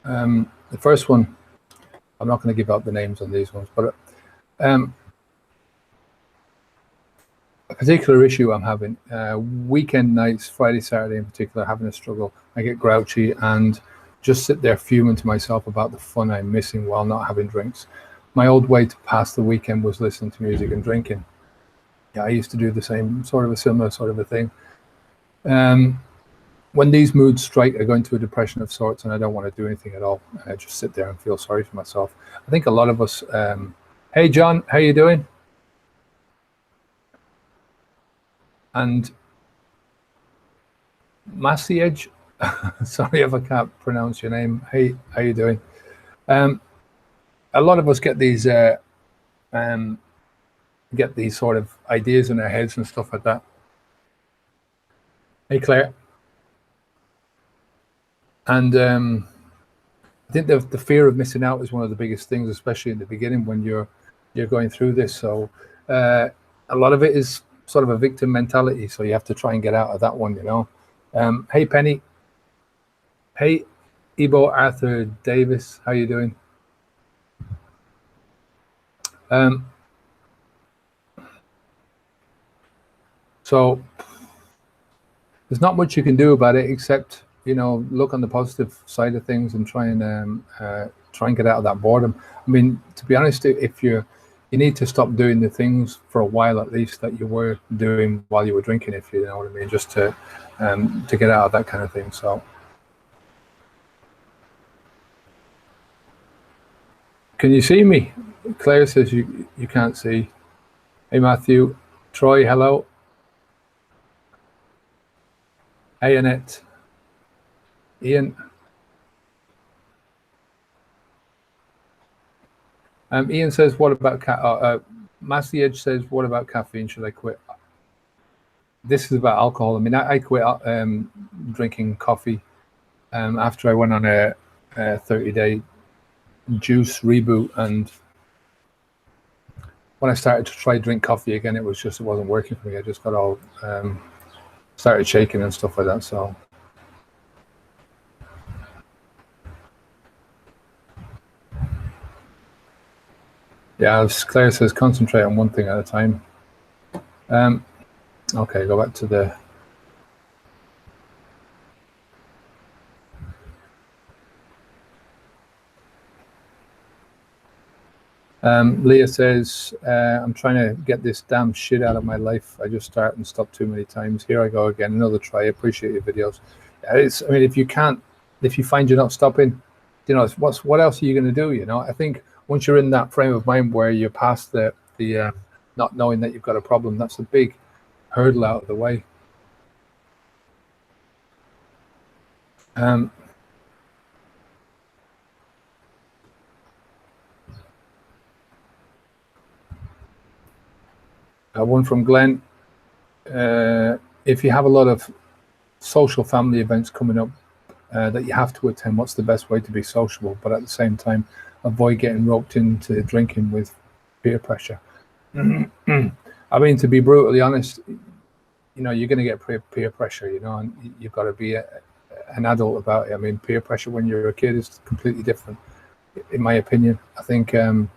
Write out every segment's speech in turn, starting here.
The first one, I'm not going to give out the names on these ones, but a particular issue I'm having, weekend nights, Friday, Saturday in particular, having a struggle. I get grouchy and just sit there fuming to myself about the fun I'm missing while not having drinks. My old way to pass the weekend was listening to music and drinking. Yeah, I used to do the same, a similar sort of a thing. When these moods strike, I go into a depression of sorts and I don't want to do anything at all. I just sit there and feel sorry for myself. I think a lot of us, hey John, how you doing? And Masiej, sorry if I can't pronounce your name. Hey, how you doing? A lot of us get these sort of ideas in our heads and stuff like that. Hey Claire. And I think the fear of missing out is one of the biggest things, especially in the beginning when you're going through this. So a lot of it is sort of a victim mentality. So you have to try and get out of that one, you know. Hey Penny. Hey Ebo Arthur Davis, how you doing? So there's not much you can do about it except, you know, look on the positive side of things and try and get out of that boredom. I mean, to be honest, if you need to stop doing the things for a while at least that you were doing while you were drinking, if you know what I mean, just to get out of that kind of thing. So can you see me? Claire says you can't see. Hey Matthew. Troy, hello. Hey Annette. Ian. Ian says, what about Massey Edge says, what about caffeine? Should I quit? This is about alcohol. I mean, I quit drinking coffee after I went on a 30-day juice reboot, and when I started to try drink coffee again, it wasn't working for me. I just got all started shaking and stuff like that. So yeah, as Claire says, concentrate on one thing at a time. Okay, go back to the Leah says, I'm trying to get this damn shit out of my life. I just start and stop too many times. Here I go again, another try. I appreciate your videos. I mean, if you find you're not stopping, you know, what else are you going to do? You know, I think once you're in that frame of mind where you're past the not knowing that you've got a problem, that's a big hurdle out of the way. One from Glenn. If you have a lot of social family events coming up that you have to attend, what's the best way to be sociable, but at the same time avoid getting roped into drinking with peer pressure? I mean, to be brutally honest, you know, you're going to get peer pressure, you know, and you've got to be an adult about it. I mean, peer pressure when you're a kid is completely different, in my opinion. I think, you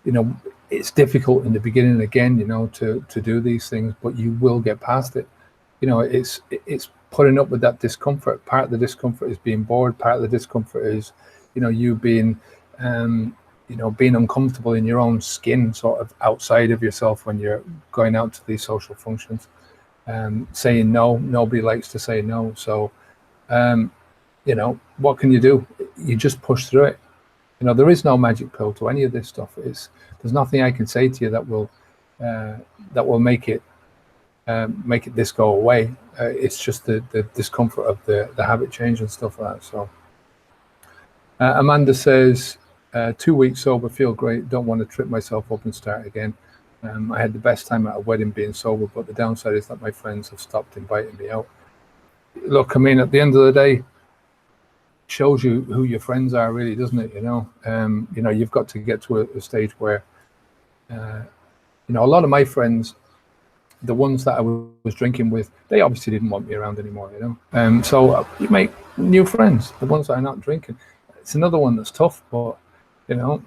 know, it's difficult in the beginning again, you know, to do these things, but you will get past it. You know, it's putting up with that discomfort. Part of the discomfort is being bored. Part of the discomfort is, you know, you being, you know, being uncomfortable in your own skin, sort of outside of yourself when you're going out to these social functions. Saying no, nobody likes to say no. So, you know, what can you do? You just push through it. You know, there is no magic pill to any of this stuff. There's nothing I can say to you that will make it this go away. It's just the discomfort of the habit change and stuff like that. So Amanda says, 2 weeks sober, feel great, don't want to trip myself up and start again. I had the best time at a wedding being sober, but the downside is that my friends have stopped inviting me out. Look, I mean, at the end of the day, shows you who your friends are, really, doesn't it? You know, you've got to get to a stage where, you know, a lot of my friends, the ones that I was drinking with, they obviously didn't want me around anymore, you know. So you make new friends, the ones that are not drinking. it's another one that's tough, but you know.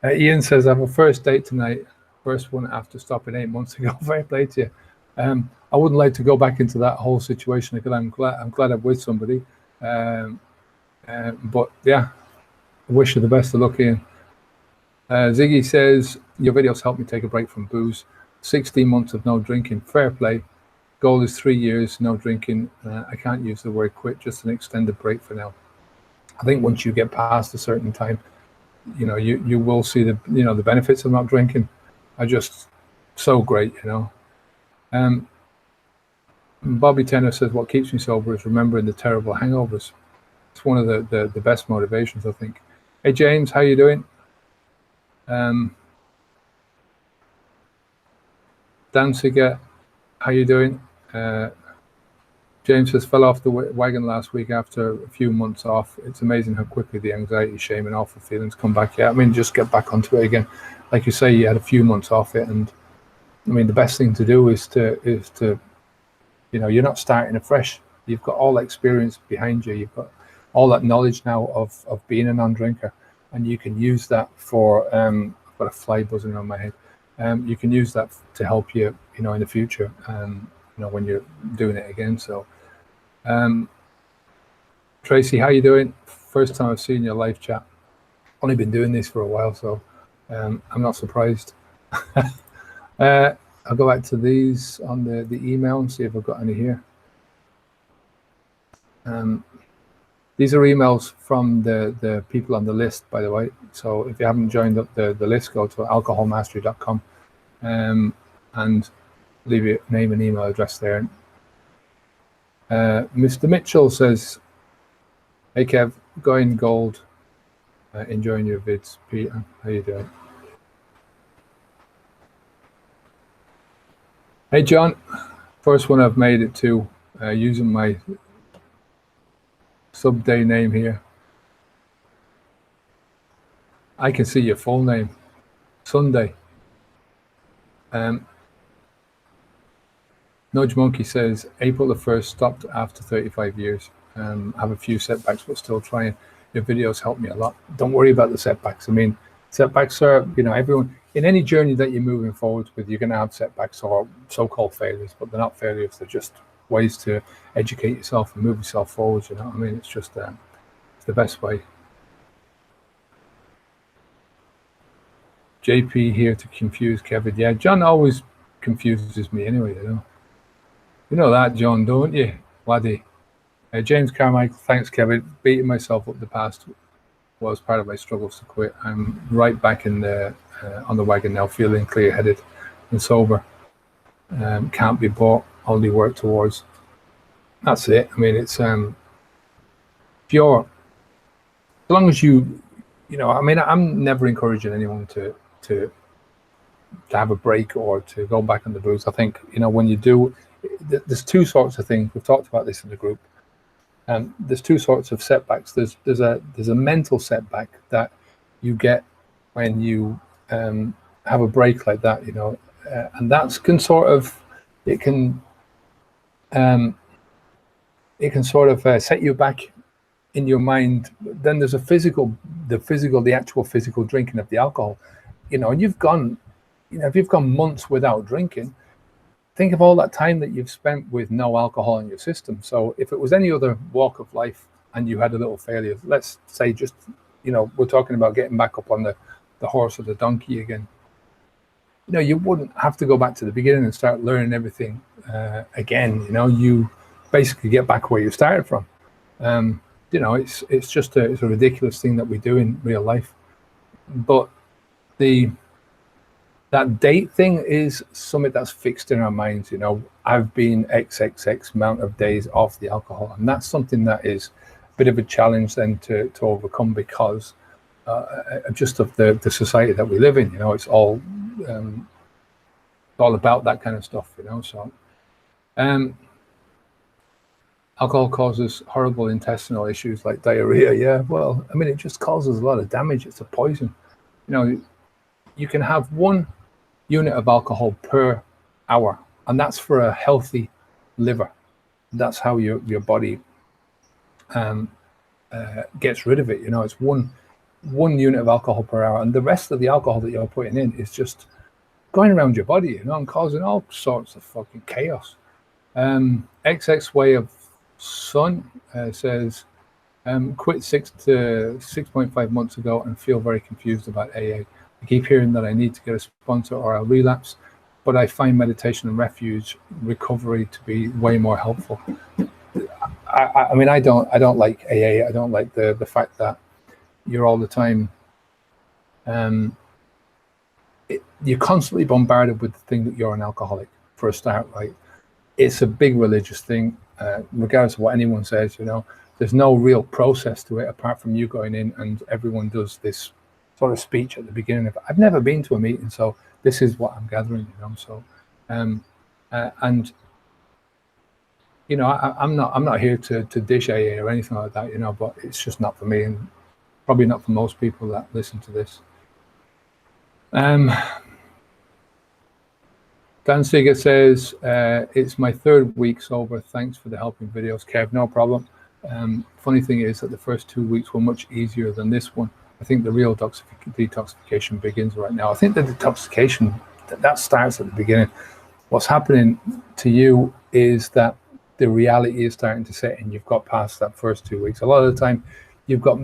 Ian says, I have a first date tonight, first one after stopping 8 months ago. Very play to you. I wouldn't like to go back into that whole situation because I'm glad I'm with somebody. But yeah, I wish you the best of luck, Ian. Ziggy says, your videos helped me take a break from booze. 16 months of no drinking, fair play. Goal is 3 years, no drinking. I can't use the word quit, just an extended break for now. I think once you get past a certain time, you know, you will see the benefits of not drinking are just so great, you know. Bobby Tenner says, what keeps me sober is remembering the terrible hangovers. It's one of the best motivations, I think. Hey James, how you doing? Danziger, how you doing? James says, fell off the wagon last week after a few months off. It's amazing how quickly the anxiety, shame, and awful feelings come back. Yeah, I mean, just get back onto it again. Like you say, you had a few months off it, and I mean, the best thing to do is to you know, you're not starting afresh. You've got all that experience behind you. You've got all that knowledge now of being a non-drinker, and you can use that for. I've got a fly buzzing around my head. You can use that to help you, you know, in the future. You know, when you're doing it again. So. Tracy, how you doing? First time I've seen your live chat. Only been doing this for a while, so I'm not surprised. I'll go back to these on the email and see if I've got any here. These are emails from the people on the list, by the way. So if you haven't joined up the list, go to alcoholmastery.com and leave your name and email address there. Mr. Mitchell says, hey Kev, going gold, enjoying your vids. Peter, how you doing? Hey John, first one I've made it to using my sub-day name here. I can see your full name, Sunday. Nudge Monkey says, April the 1st, stopped after 35 years. Have a few setbacks, but still trying. Your videos help me a lot. Don't worry about the setbacks. I mean, setbacks are, you know, everyone, in any journey that you're moving forward with, you're going to have setbacks or so-called failures, but they're not failures. They're just ways to educate yourself and move yourself forward, you know what I mean? It's just, it's the best way. JP here to confuse Kevin. Yeah, John always confuses me anyway, you know. You know that, John, don't you, laddie? James Carmichael, thanks, Kevin. Beating myself up the past was part of my struggles to quit. I'm right back in the on the wagon now, feeling clear-headed and sober. Can't be bought, only work towards. That's it. I mean, it's pure. As long as you know, I mean, I'm never encouraging anyone to have a break or to go back on the booze. I think, you know, when you do, there's two sorts of things. We've talked about this in the group. There's two sorts of setbacks. There's a mental setback that you get when you have a break like that, you know, and that can sort of sort of set you back in your mind. Then there's the actual physical drinking of the alcohol, you know, and you've gone, you know, if you've gone months without drinking, think of all that time that you've spent with no alcohol in your system. So if it was any other walk of life and you had a little failure, let's say just, you know, we're talking about getting back up on the horse or the donkey again. You know, you wouldn't have to go back to the beginning and start learning everything again. You know, you basically get back where you started from. You know, it's just it's a ridiculous thing that we do in real life. But that date thing is something that's fixed in our minds. You know, I've been XXX amount of days off the alcohol, and that's something that is a bit of a challenge then to overcome because just of the society that we live in. You know, it's all about that kind of stuff. You know, so alcohol causes horrible intestinal issues like diarrhea. Yeah, well, I mean, it just causes a lot of damage. It's a poison. You know, you can have 1 unit of alcohol per hour, and that's for a healthy liver. That's how your body gets rid of it. You know, it's one unit of alcohol per hour, and the rest of the alcohol that you're putting in is just going around your body, you know, and causing all sorts of fucking chaos. XX Way of Sun says, quit 6.5 months ago and feel very confused about AA. I keep hearing that I need to get a sponsor or I'll relapse, but I find meditation and refuge recovery to be way more helpful. I mean, I don't like AA. I don't like the fact that you're all the time, you're constantly bombarded with the thing that you're an alcoholic, for a start, right? It's a big religious thing, regardless of what anyone says, you know. There's no real process to it apart from you going in and everyone does this sort of speech at the beginning of it. I've never been to a meeting, so this is what I'm gathering, you know. So, and you know, I'm not here to dish AA or anything like that, you know. But it's just not for me, and probably not for most people that listen to this. Dan Seeger says, it's my 3rd week sober. Thanks for the helping videos, Kev. No problem. Funny thing is that the first 2 weeks were much easier than this one. I think the real detoxification begins right now. I think the detoxification, that starts at the beginning. What's happening to you is that the reality is starting to set in. You've got past that first 2 weeks. A lot of the time, you've got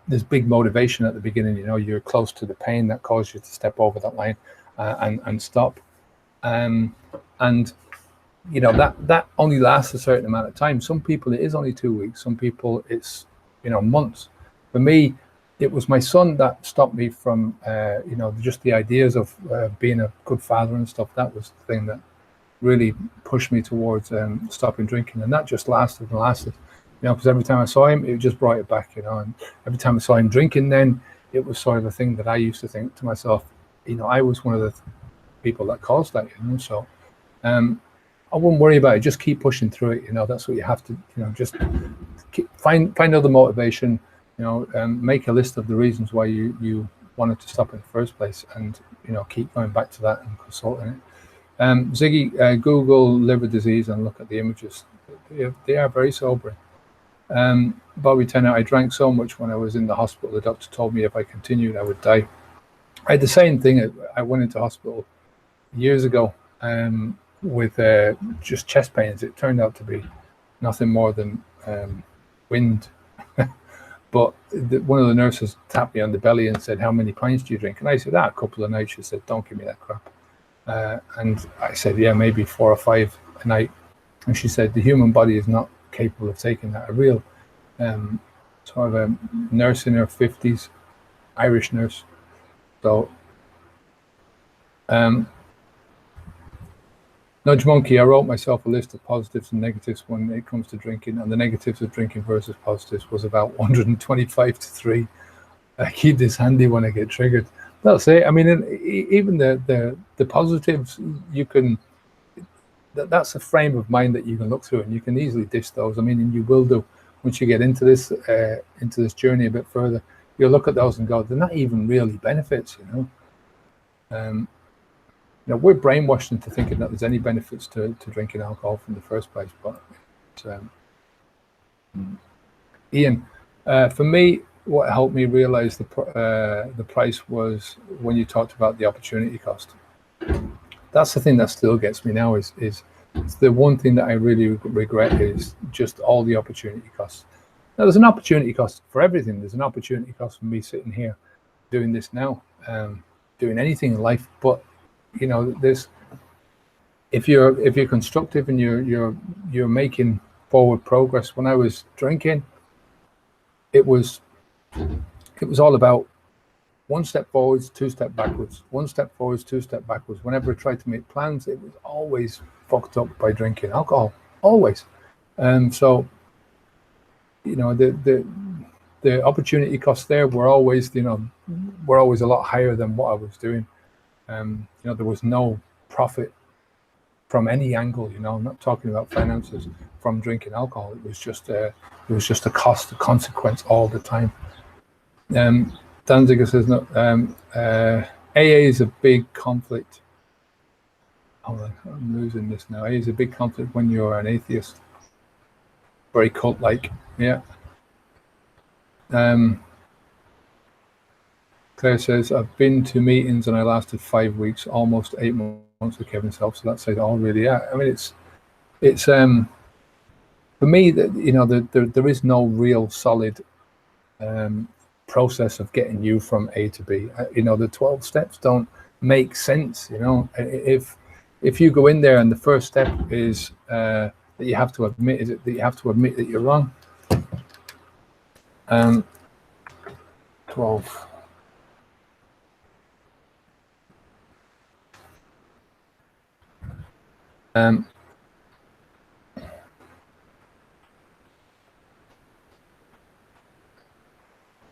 this big motivation at the beginning. You know, you're close to the pain that caused you to step over that line and stop. And you know, that only lasts a certain amount of time. Some people it is only 2 weeks. Some people it's, you know, months. For me, it was my son that stopped me from you know, just the ideas of being a good father and stuff. That was the thing that really pushed me towards stopping drinking, and that just lasted and lasted, you know, because every time I saw him, it just brought it back, you know. And every time I saw him drinking, then it was sort of a thing that I used to think to myself, you know, I was one of the people that caused that, you know. So I wouldn't worry about it. Just keep pushing through it, you know. That's what you have to, you know, just find other motivation, you know, make a list of the reasons why you wanted to stop in the first place, and, you know, keep going back to that and consulting it. Ziggy, Google liver disease and look at the images. They are very sobering. Bobby Tennant, I drank so much when I was in the hospital, the doctor told me if I continued, I would die. I had the same thing. I went into hospital years ago with just chest pains. It turned out to be nothing more than wind. But one of the nurses tapped me on the belly and said, how many pints do you drink? And I said, a couple a night. She said, don't give me that crap. And I said, yeah, maybe 4 or 5 a night. And she said, the human body is not capable of taking that. A real sort of a nurse in her 50s, Irish nurse. So, Nudge Monkey, I wrote myself a list of positives and negatives when it comes to drinking, and the negatives of drinking versus positives was about 125 to 3. I keep this handy when I get triggered. That's it. I mean, even the positives, you can, that's a frame of mind that you can look through, and you can easily dish those. I mean, and you will do once you get into this journey a bit further. You'll look at those and go, they're not even really benefits, you know. You know, we're brainwashed into thinking that there's any benefits to drinking alcohol from the first place. But Ian, for me, what helped me realize the price was when you talked about the opportunity cost. That's the thing that still gets me now. Is it's the one thing that I really regret is just all the opportunity costs. Now, there's an opportunity cost for everything. There's an opportunity cost for me sitting here doing this now, doing anything in life. But you know, this, if you're constructive and you're making forward progress. When I was drinking, it was all about 1 step forwards, 2 step backwards, 1 step forwards, 2 step backwards. Whenever I tried to make plans, it was always fucked up by drinking alcohol, always. So, you know, the opportunity costs there were always, you know, a lot higher than what I was doing. You know, there was no profit from any angle. You know, I'm not talking about finances from drinking alcohol. It was just a cost, a consequence all the time. Danziger says, no, AA is a big conflict. Hold on, I'm losing this now. AA is a big conflict when you're an atheist. Very cult-like, yeah. Claire says, I've been to meetings and I lasted 5 weeks, almost 8 months with Kevin's help. So that says all really. Yeah, I mean, it's for me that there is no real solid process of getting you from A to B. The 12 steps don't make sense. If you go in there and the first step is that you have to admit that you're wrong. 12.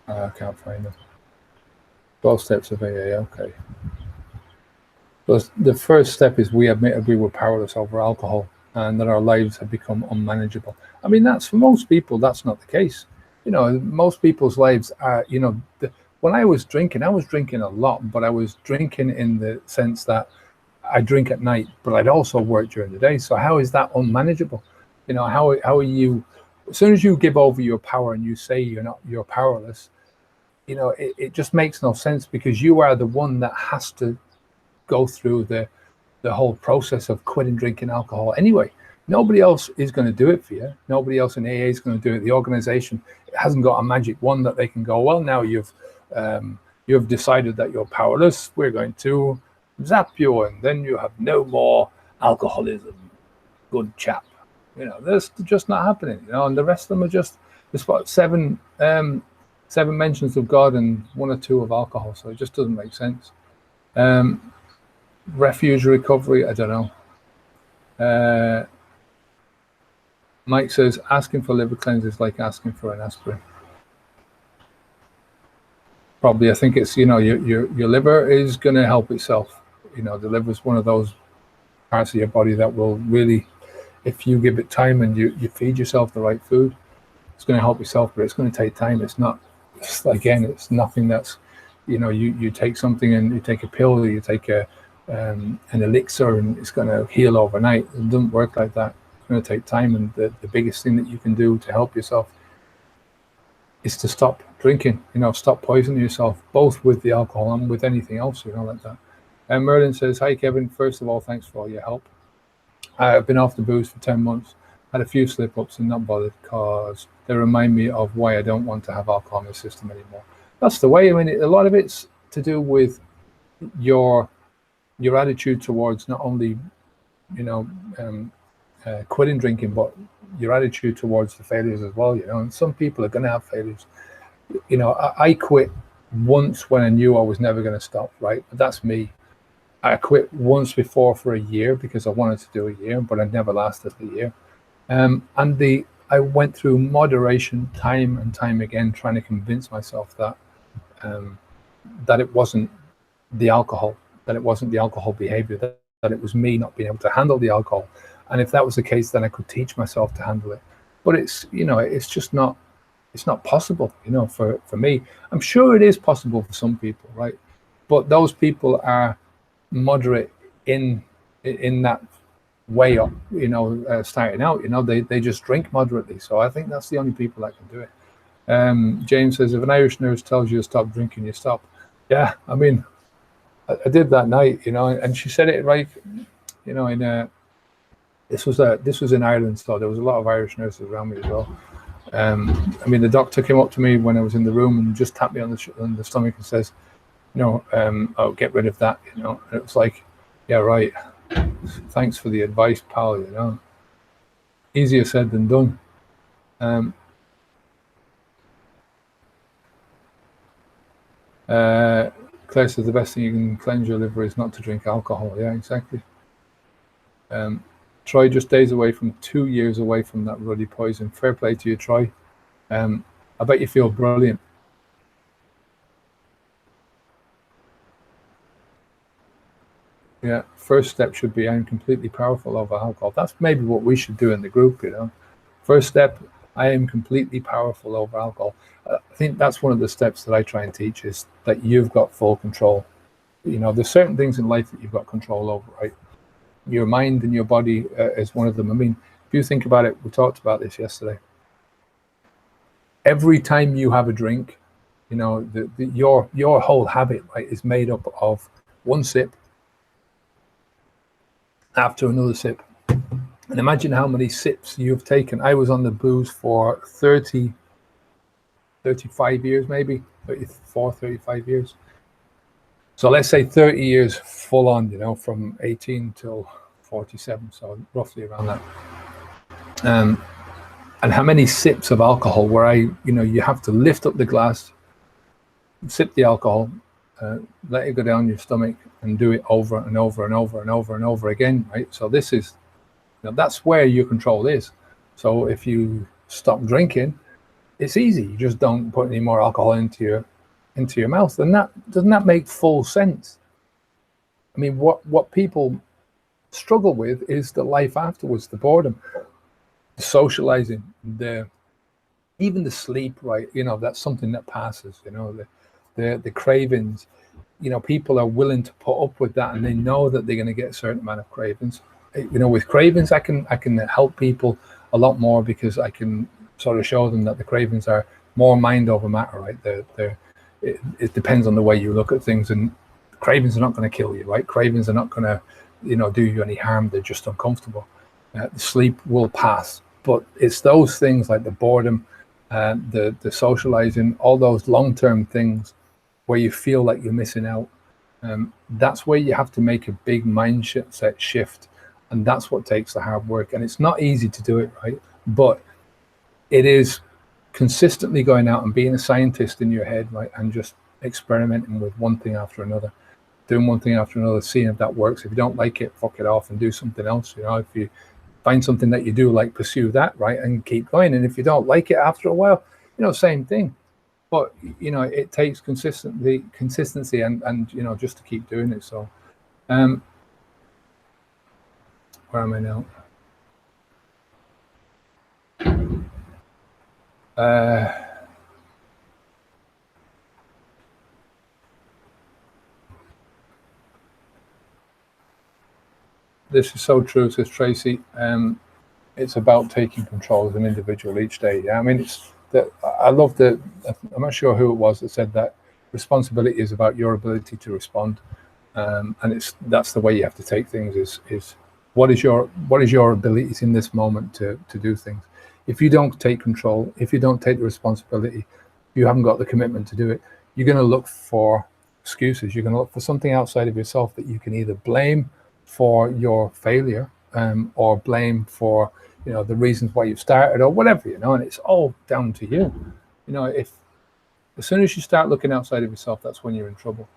I can't find them. 12 steps of AA. Okay. The first step is we admitted we were powerless over alcohol and that our lives have become unmanageable. I mean, that's for most people, that's not the case. Most people's lives are, when I was drinking a lot, but I was drinking in the sense that I drink at night, but I'd also work during the day. So how is that unmanageable? How are you, as soon as you give over your power and you say you're powerless, it just makes no sense, because you are the one that has to go through the whole process of quitting drinking alcohol anyway. Nobody else is going to do it for you. Nobody else in AA is going to do it. The organization hasn't got a magic wand that they can go, well, now you've decided that you're powerless, we're going to zap you and then you have no more alcoholism. Good chap. That's just not happening. And the rest of them are just, there's what, seven mentions of God and 1 or 2 of alcohol. So it just doesn't make sense. Refuge recovery, I don't know. Mike says asking for liver cleanse is like asking for an aspirin. Probably, I think it's your liver is going to help itself. The liver is one of those parts of your body that will really, if you give it time and you feed yourself the right food, it's going to help yourself, but it's going to take time. It's nothing that's, you take something and you take a pill, or you take an elixir and it's going to heal overnight. It doesn't work like that. It's going to take time, and the biggest thing that you can do to help yourself is to stop drinking, stop poisoning yourself, both with the alcohol and with anything else, like that. And Merlin says, hi Kevin, first of all, thanks for all your help. I've been off the booze for 10 months, had a few slip-ups and not bothered because they remind me of why I don't want to have alcohol in the system anymore. That's the way. I mean, a lot of it's to do with your attitude towards not only, quitting drinking, but your attitude towards the failures as well, and some people are going to have failures. I quit once when I knew I was never going to stop, right? But that's me. I quit once before for a year because I wanted to do a year, but I never lasted the year. I went through moderation time and time again, trying to convince myself that that it wasn't the alcohol, that it wasn't the alcohol behavior, that it was me not being able to handle the alcohol. And if that was the case, then I could teach myself to handle it. But it's just not, it's not possible, for me. I'm sure it is possible for some people, right? But those people are moderate in that way up, starting out, they just drink moderately. So I think that's the only people that can do it. James says, if an Irish nurse tells you to stop drinking, you stop. Yeah, I mean, I did that night, and she said it right, this was in Ireland, so there was a lot of Irish nurses around me as well. I mean, the doctor came up to me when I was in the room and just tapped me on the stomach and says, "Oh, get rid of that." And it was like, yeah, right. Thanks for the advice, pal. Easier said than done. Claire says the best thing you can cleanse your liver is not to drink alcohol. Yeah, exactly. Troy, just days away from 2 years away from that ruddy poison. Fair play to you, Troy. I bet you feel brilliant. Yeah, first step should be I'm completely powerful over alcohol. That's maybe what we should do in the group, First step, I am completely powerful over alcohol. I think that's one of the steps that I try and teach, is that you've got full control. There's certain things in life that you've got control over, right? Your mind and your body is one of them. I mean, if you think about it, we talked about this yesterday. every time you have a drink, you know, your whole habit, right, is made up of one sip after another sip. And imagine how many sips you've taken. I was on the booze for 35 years, maybe 34, 35 years. So let's say 30 years full on, you know, from 18 till 47, so roughly around that. And how many sips of alcohol where you have to lift up the glass, sip the alcohol, let it go down your stomach, and do it over and over and over and over and over again, right? So this is, that's where your control is. So if you stop drinking, it's easy. You just don't put any more alcohol into your mouth. And doesn't that make full sense? I mean, what people struggle with is the life afterwards, the boredom, the socializing, even the sleep, right? That's something that passes. The cravings. People are willing to put up with that, and they know that they're going to get a certain amount of cravings. With cravings, I can help people a lot more, because I can sort of show them that the cravings are more mind over matter, right? It depends on the way you look at things, and cravings are not going to kill you, right? Cravings are not going to, do you any harm. They're just uncomfortable. The sleep will pass, but it's those things like the boredom, the socializing, all those long-term things where you feel like you're missing out. That's where you have to make a big mindset shift, and that's what takes the hard work. And it's not easy to do it, right? But it is consistently going out and being a scientist in your head, right, and just experimenting with one thing after another, doing one thing after another, seeing if that works. If you don't like it, fuck it off and do something else. If you find something that you do like, pursue that, right, and keep going. And if you don't like it after a while, same thing. But it takes consistency and just to keep doing it. So where am I now? This is so true, says Tracy. It's about taking control as an individual each day. Yeah, I mean, I love I'm not sure who it was that said that responsibility is about your ability to respond, and that's the way you have to take things. Is what is your abilities in this moment to do things. If you don't take control, if you don't take the responsibility, you haven't got the commitment to do it. You're going to look for excuses. You're going to look for something outside of yourself that you can either blame for your failure, or blame for the reasons why you started, or whatever, and it's all down to you. If as soon as you start looking outside of yourself, that's when you're in trouble.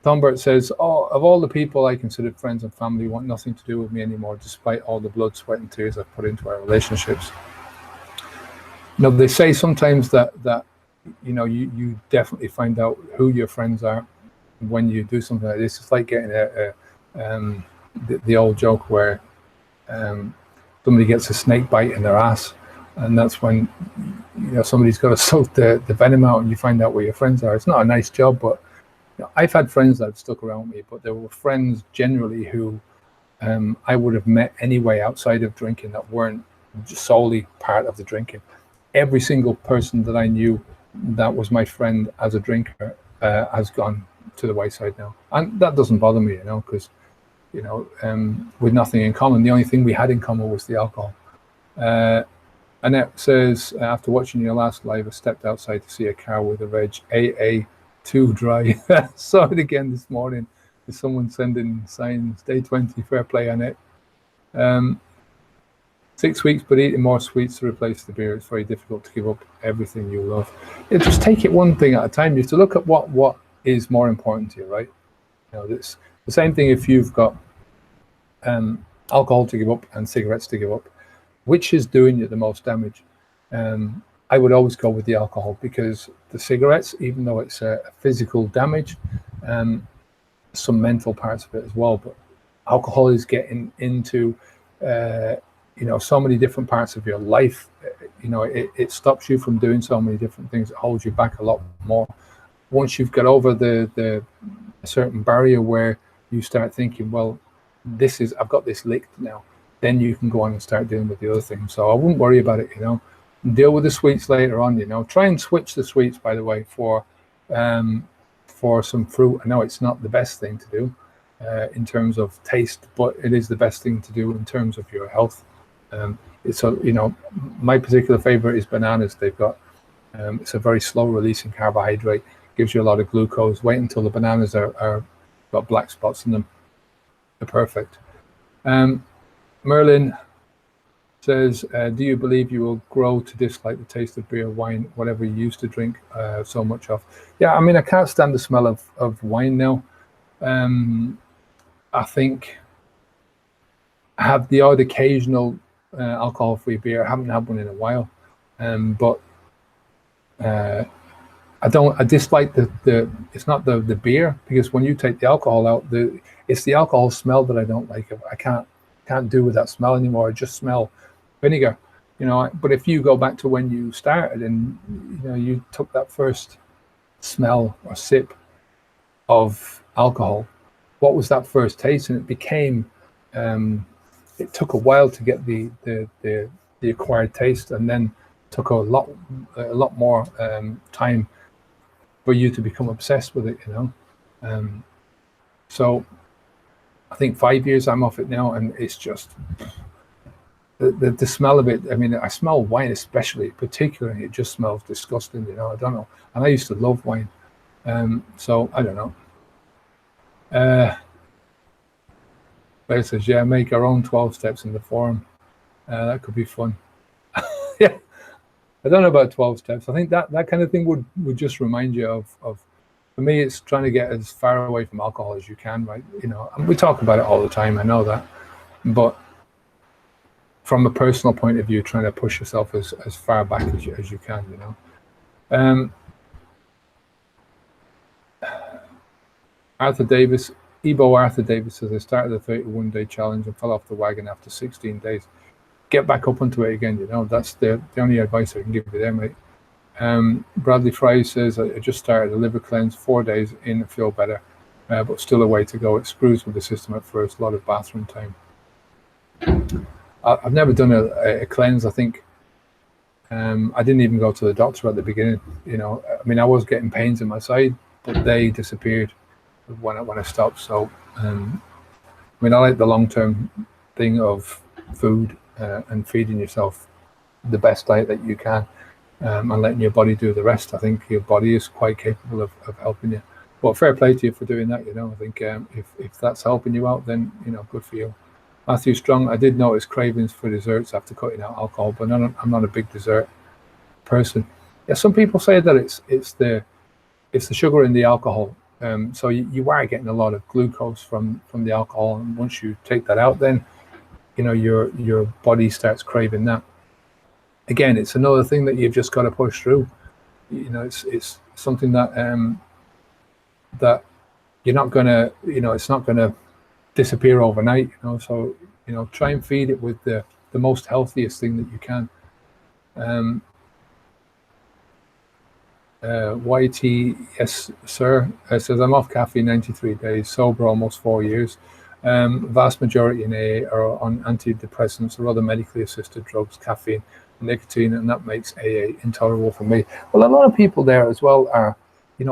Thombert says, of all the people I considered friends and family want nothing to do with me anymore, despite all the blood, sweat and tears I've put into our relationships. They say sometimes that you definitely find out who your friends are when you do something like this. It's like getting the old joke where somebody gets a snake bite in their ass, and that's when somebody's got to soak the venom out, and you find out where your friends are. It's not a nice job, but I've had friends that have stuck around me, but there were friends generally who I would have met anyway outside of drinking that weren't solely part of the drinking. Every single person that I knew that was my friend as a drinker has gone to the wayside now, and that doesn't bother me, because with nothing in common. The only thing we had in common was the alcohol. Annette says, after watching your last live, I stepped outside to see a car with a reg AA too dry. Saw it again this morning. There's someone sending signs. Day 20, fair play, Annette. 6 weeks, but eating more sweets to replace the beer. It's very difficult to give up everything you love. Just take it one thing at a time. You have to look at what is more important to you, right? It's the same thing if you've got alcohol to give up and cigarettes to give up. Which is doing you the most damage? I would always go with the alcohol, because the cigarettes, even though it's a physical damage, some mental parts of it as well. But alcohol is getting into so many different parts of your life. It stops you from doing so many different things. It holds you back a lot more. Once you've got over the certain barrier where you start thinking, well, I've got this licked now, then you can go on and start dealing with the other things. So I wouldn't worry about it. Deal with the sweets later on. Try and switch the sweets, by the way, for some fruit. I know it's not the best thing to do in terms of taste, but it is the best thing to do in terms of your health. It's my particular favorite is bananas. They've got it's a very slow releasing carbohydrate, gives you a lot of glucose. Wait until the bananas are got black spots in them. They're perfect. Merlin says, do you believe you will grow to dislike the taste of beer, wine, whatever you used to drink so much of? Yeah, I mean, I can't stand the smell of wine now. I think I have the odd occasional alcohol-free beer. I haven't had one in a while, but I dislike the it's not the beer, because when you take the alcohol out, it's the alcohol smell that I don't like. I can't do with that smell anymore. I just smell vinegar, but if you go back to when you started and you took that first smell or sip of alcohol, what was that first taste? And it became it took a while to get the acquired taste, and then took a lot more time for you to become obsessed with it. So I think 5 years I'm off it now, and it's just the smell of it. I mean, I smell wine, particularly. It just smells disgusting. I don't know. And I used to love wine. So I don't know. Claire says, yeah, make our own 12 steps in the forum. That could be fun. Yeah, I don't know about 12 steps. I think that kind of thing would just remind you of for me, it's trying to get as far away from alcohol as you can, right? And we talk about it all the time. I know that, but from a personal point of view, trying to push yourself as far back as you can. Arthur Davis says, I started the 31-day challenge and fell off the wagon after 16 days. Get back up onto it again. That's the only advice I can give you there, mate. Bradley Fry says, I just started a liver cleanse, 4 days in, feel better, but still a way to go. It screws with the system at first, a lot of bathroom time. I've never done a cleanse. I think I didn't even go to the doctor at the beginning. I mean, I was getting pains in my side, but they disappeared when I stopped. So, I mean, I like the long-term thing of food and feeding yourself the best diet that you can, and letting your body do the rest. I think your body is quite capable of helping you. But fair play to you for doing that. I think if that's helping you out, then good for you. Matthew Strong, I did notice cravings for desserts after cutting out alcohol, but I'm not a big dessert person. Yeah, some people say that it's the sugar in the alcohol. So you are getting a lot of glucose from the alcohol, and once you take that out, then your body starts craving that. Again, it's another thing that you've just got to push through. It's something that that you're not gonna, it's not gonna disappear overnight. So try and feed it with the most healthiest thing that you can. YT, yes, sir, says, I'm off caffeine 93 days, sober almost 4 years. Vast majority in AA are on antidepressants or other medically assisted drugs, caffeine, nicotine, and that makes AA intolerable for me. Well, a lot of people there as well are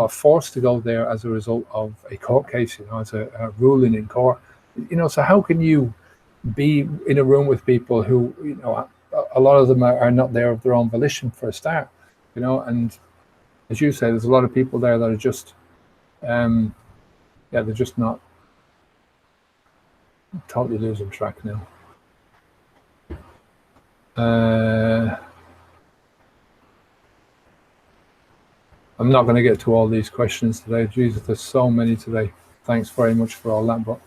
forced to go there as a result of a court case, as a ruling in court. So how can you be in a room with people who, a lot of them are not there of their own volition for a start, and as you say, there's a lot of people there that are just, they're just not. I'm totally losing track now. I'm not going to get to all these questions today. Jesus, there's so many today. Thanks very much for all that. But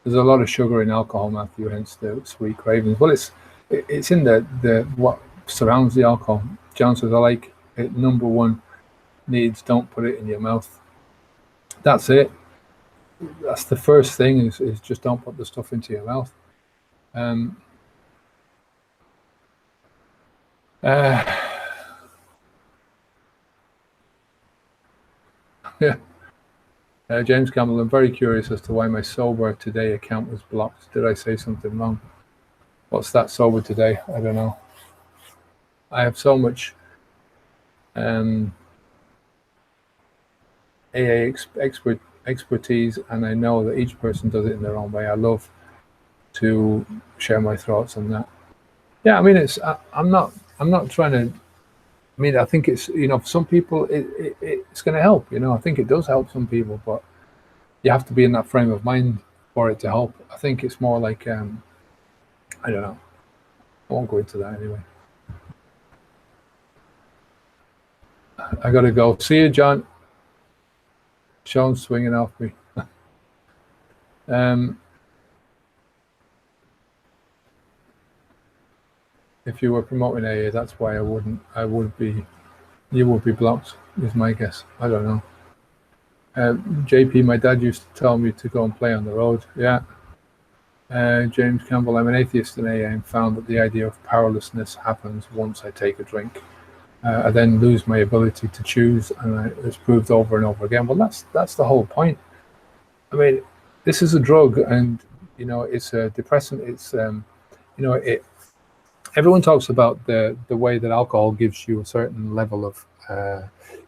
there's a lot of sugar in alcohol, Matthew, hence the sweet cravings. Well, it's in the what surrounds the alcohol. John says, I like it. Number one needs, don't put it in your mouth. That's it. That's the first thing is just don't put the stuff into your mouth. Yeah. James Campbell, I'm very curious as to why my sober today account was blocked. Did I say something wrong? what's that sober today? I don't know. I have so much AA expertise, and I know that each person does it in their own way. I love to share my thoughts on that. Yeah, I mean, I'm not trying to. I mean, I think it's, for some people it's going to help. I think it does help some people, but you have to be in that frame of mind for it to help. I think it's more like I don't know. I won't go into that anyway. I gotta go. See you, John. Sean's swinging off me. If you were promoting AA, that's why I wouldn't. You would be blocked, is my guess. I don't know. JP, my dad used to tell me to go and play on the road. Yeah. James Campbell, I'm an atheist in AA and found that the idea of powerlessness happens once I take a drink. I then lose my ability to choose, and it's proved over and over again. Well, that's the whole point. I mean, this is a drug, and it's a depressant. It's everyone talks about the way that alcohol gives you a certain level of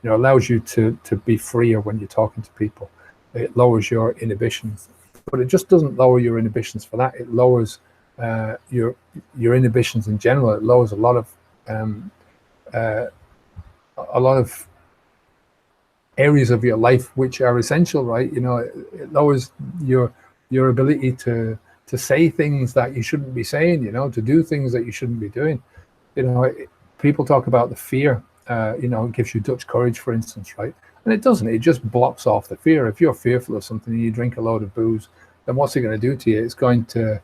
allows you to be freer when you're talking to people. It lowers your inhibitions, but it just doesn't lower your inhibitions for that. It lowers your inhibitions in general. It lowers a lot of areas of your life which are essential, right? It lowers your ability to say things that you shouldn't be saying, to do things that you shouldn't be doing. People talk about the fear, it gives you Dutch courage, for instance, right? And it doesn't. It just blocks off the fear. If you're fearful of something and you drink a load of booze, then what's it going to do to you? It's going to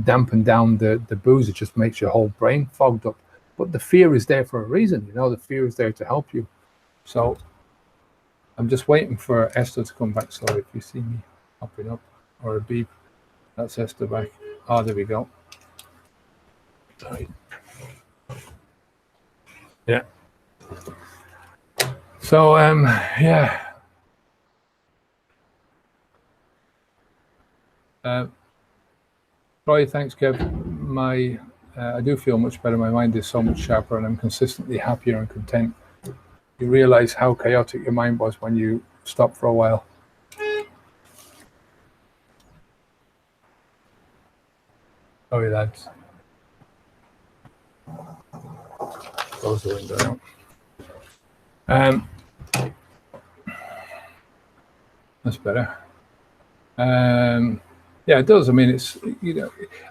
dampen down the booze. It just makes your whole brain fogged up. But the fear is there for a reason, the fear is there to help you. So I'm just waiting for Esther to come back. So if you see me popping up or a beep, that's Esther back. Oh, there we go. Sorry. Yeah. So, yeah. Troy, thanks, Kev. I do feel much better. My mind is so much sharper, and I'm consistently happier and content. You realize how chaotic your mind was when you stopped for a while. Sorry, lads. Close the window now. That's better. Yeah, it does. I mean, it's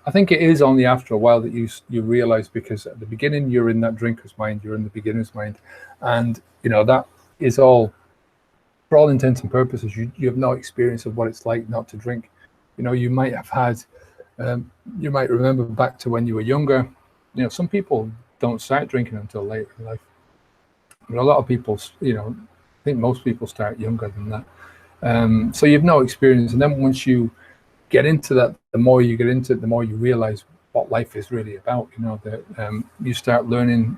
I think it is only after a while that you realize, because at the beginning you're in that drinker's mind, you're in the beginner's mind, and that is all, for all intents and purposes, you have no experience of what it's like not to drink. You might have had, you might remember back to when you were younger. Some people don't start drinking until later in life. I mean, a lot of people, I think most people start younger than that. So you have no experience, and then once you get into that, the more you get into it, the more you realize what life is really about. That you start learning,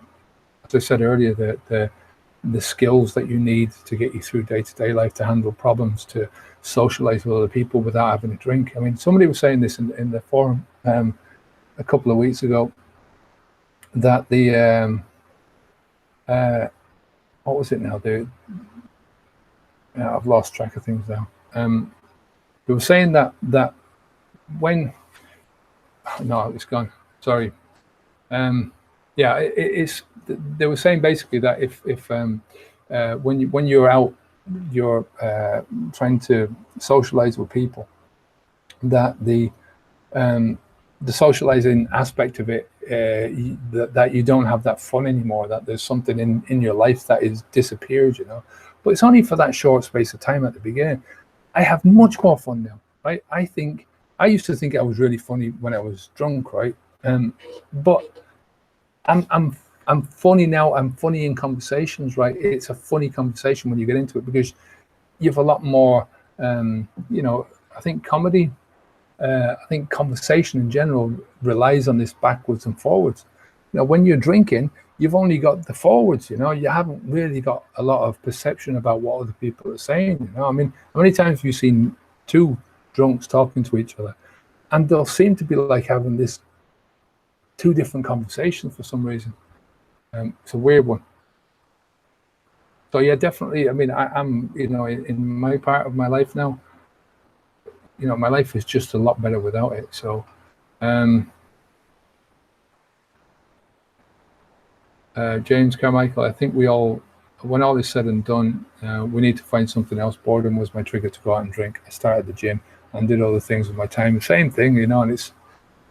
as I said earlier, the skills that you need to get you through day-to-day life, to handle problems, to socialize with other people without having a drink. I mean, somebody was saying this in the forum a couple of weeks ago, that what was it now? I've lost track of things now. They were saying that when it's gone. Sorry. Yeah, it's. They were saying basically that if when you're out, you're trying to socialize with people, that the socializing aspect of it, that you don't have that fun anymore, that there's something in your life that is disappeared, but it's only for that short space of time at the beginning. I have much more fun now, right? I used to think I was really funny when I was drunk, right? But I'm funny now. I'm funny in conversations, right? It's a funny conversation when you get into it, because you have a lot more, I think comedy, I think conversation in general relies on this backwards and forwards. When you're drinking, you've only got the forwards, you haven't really got a lot of perception about what other people are saying. I mean, how many times have you seen two drunks talking to each other, and they'll seem to be like having this two different conversations for some reason. It's a weird one. So yeah, definitely. I mean, I'm, in my part of my life now, my life is just a lot better without it. So, James Carmichael, I think when all is said and done, we need to find something else. Boredom was my trigger to go out and drink. I started the gym and did other things with my time. The same thing, and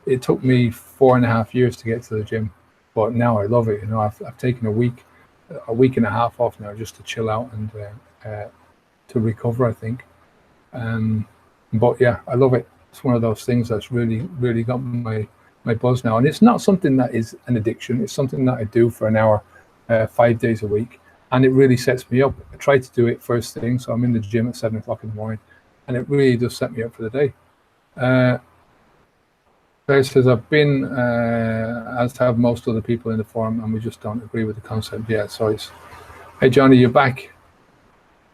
it took me 4.5 years to get to the gym, but now I love it. I've taken a week and a half off now just to chill out and to recover, I think. But yeah, I love it. It's one of those things that's really, really got my buzz now. And it's not something that is an addiction. It's something that I do for an hour, 5 days a week. And it really sets me up. I try to do it first thing. So I'm in the gym at 7 o'clock in the morning. And it really does set me up for the day. Claire says, I've been, as have most other people in the forum, and we just don't agree with the concept yet. So hey, Johnny, you're back.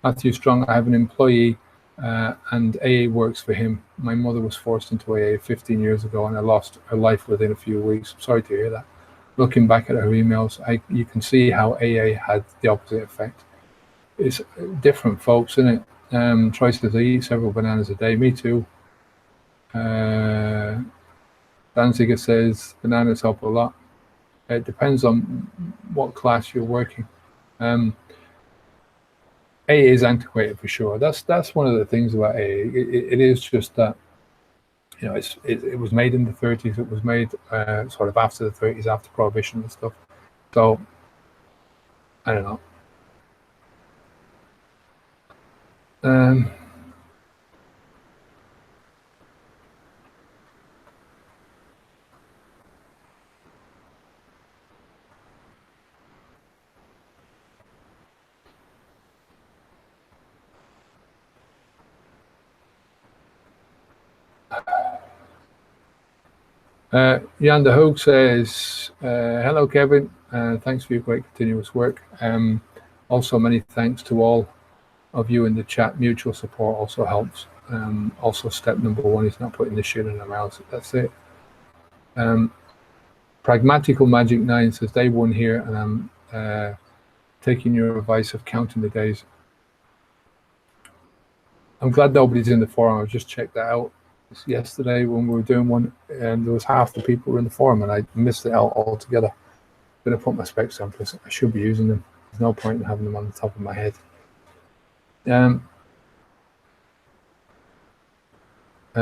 Matthew Strong, I have an employee and AA works for him. My mother was forced into AA 15 years ago and I lost her life within a few weeks. I'm sorry to hear that. Looking back at her emails, you can see how AA had the opposite effect. It's different, folks, isn't it? Troy says, I eat several bananas a day. Me too. Danziger says, bananas help a lot. It depends on what class you're working. AA is antiquated for sure. That's one of the things about AA. It is just that, it was made in the 30s. It was made sort of after the 30s, after Prohibition and stuff. So, I don't know. Jan de Hoog says, hello, Kevin. Thanks for your great continuous work. Also, many thanks to all of you in the chat. Mutual support also helps. Also, step number 1 is not putting the shit in their mouths. That's it. Pragmatical Magic 9 says, day 1 here, and I'm taking your advice of counting the days. I'm glad nobody's in the forum. I've just checked that out yesterday when we were doing one, and there was half the people were in the forum, and I missed it out altogether. I'm going to put my specs on because I should be using them. There's no point in having them on the top of my head. Jan de